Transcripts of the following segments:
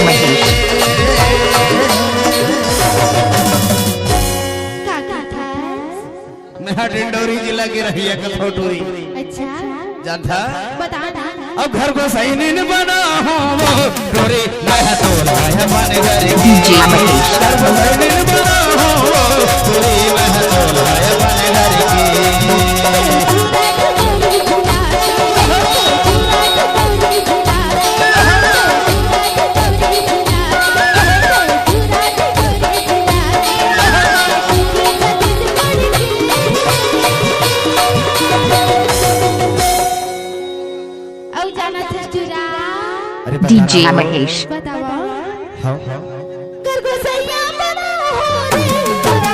महेश। मैं डिंडोरी जिला की रहिया कथौटूरी। अच्छा जानता बता अब घर को सही नहीं बना हो डोरी मैं तो लाया मन घर की डीजे महेश। घर को सही नहीं बना हो डोरी मैं तो लाया मन घर की डीजे महेश। बताओ हाँ घर को सैया बना हो रे पूरा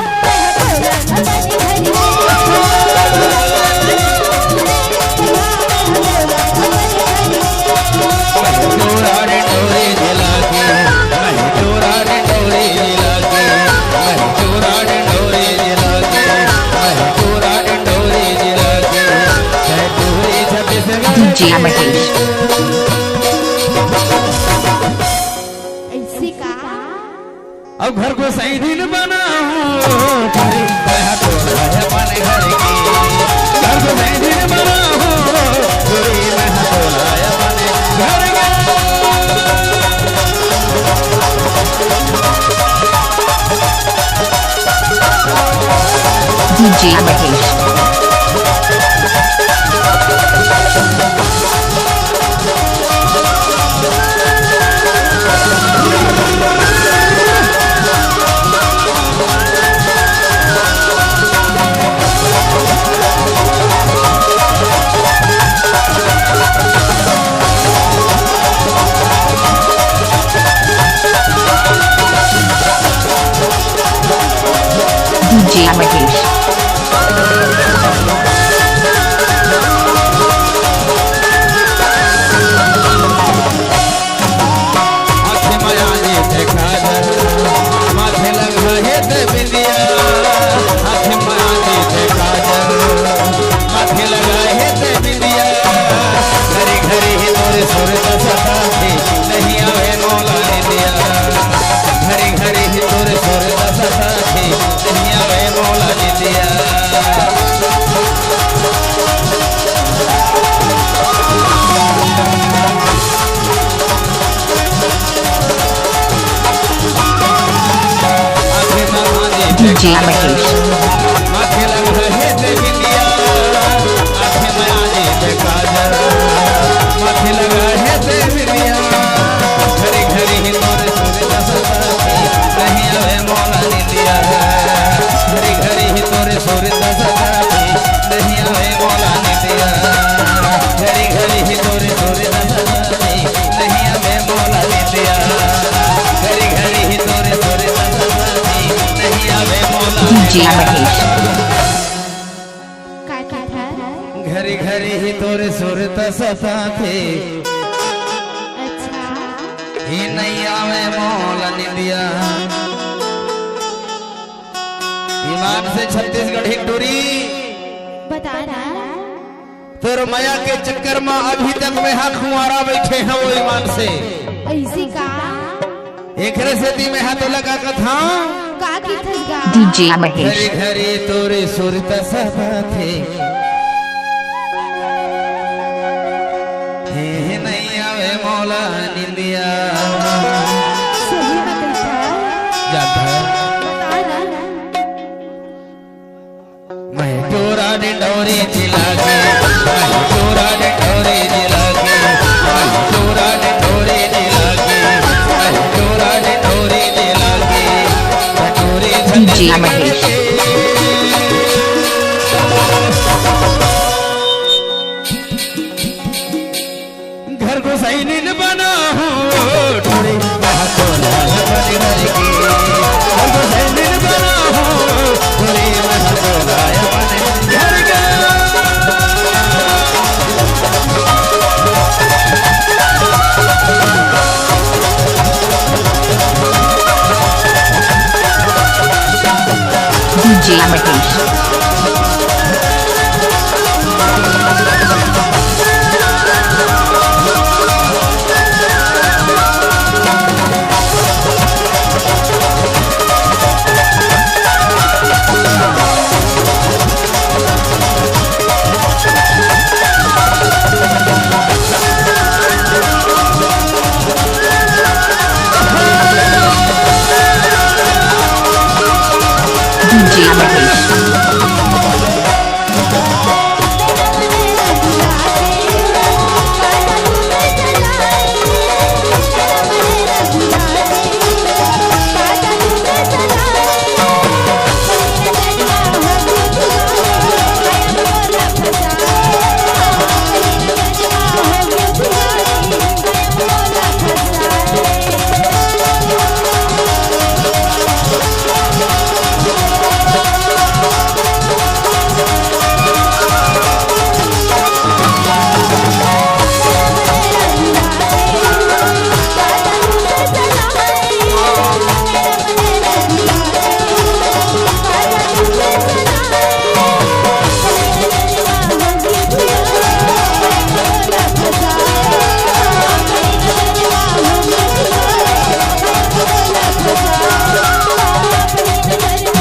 डीजे महेश। ऐसे का अब घर को सही दिन बना पूरी मैं तो लाया मन घर की घर को सही दिन बना पूरी मैं तो लाया मन घर की DJ Mahesh. DJ Mahesh. DJ Mahesh. DJ Mahesh. का था घरी घरी ही तोरे सुरत सता थे अच्छा ही नहीं आवे मौला निंदिया ईमान से छत्तीसगढ़ हिंडोरी बता तोर माया के चक्कर में अभी तक में हाथ खुआरा बैठे हैं वो ईमान से ऐसे का एक से में हाथ लगा कथा की थसगा डीजे महेश। घरी घरी तोरे सुरत सता थे ही नहीं आवे मौला निंदिया सही मत जाता बता मैं तोरा डिंडोरी जिला के मैं तोरा डिंडोरी जिला के मैं तोरा डिंडोरी जिला के मैं तोरा डिंडोरी जिला के डिंडोरी डीजे महेश। घर को सही नींद बना हो थोड़ी मैं तो लाया मन घर की घर को सही नींद बना हो थोड़ी मैं तो लाया मन घर की DJ Mahesh. DJ Mahesh.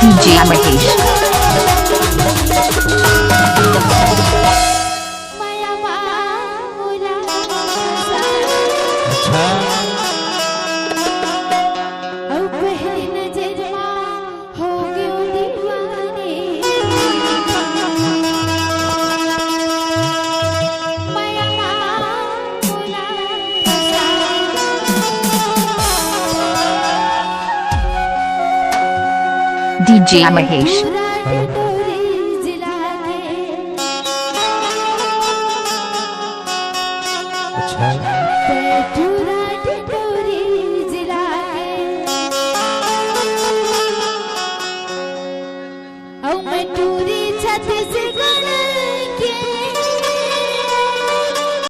DJ Mahesh. अच्छा DJ Mahesh. अच्छा छत्तीसगढ़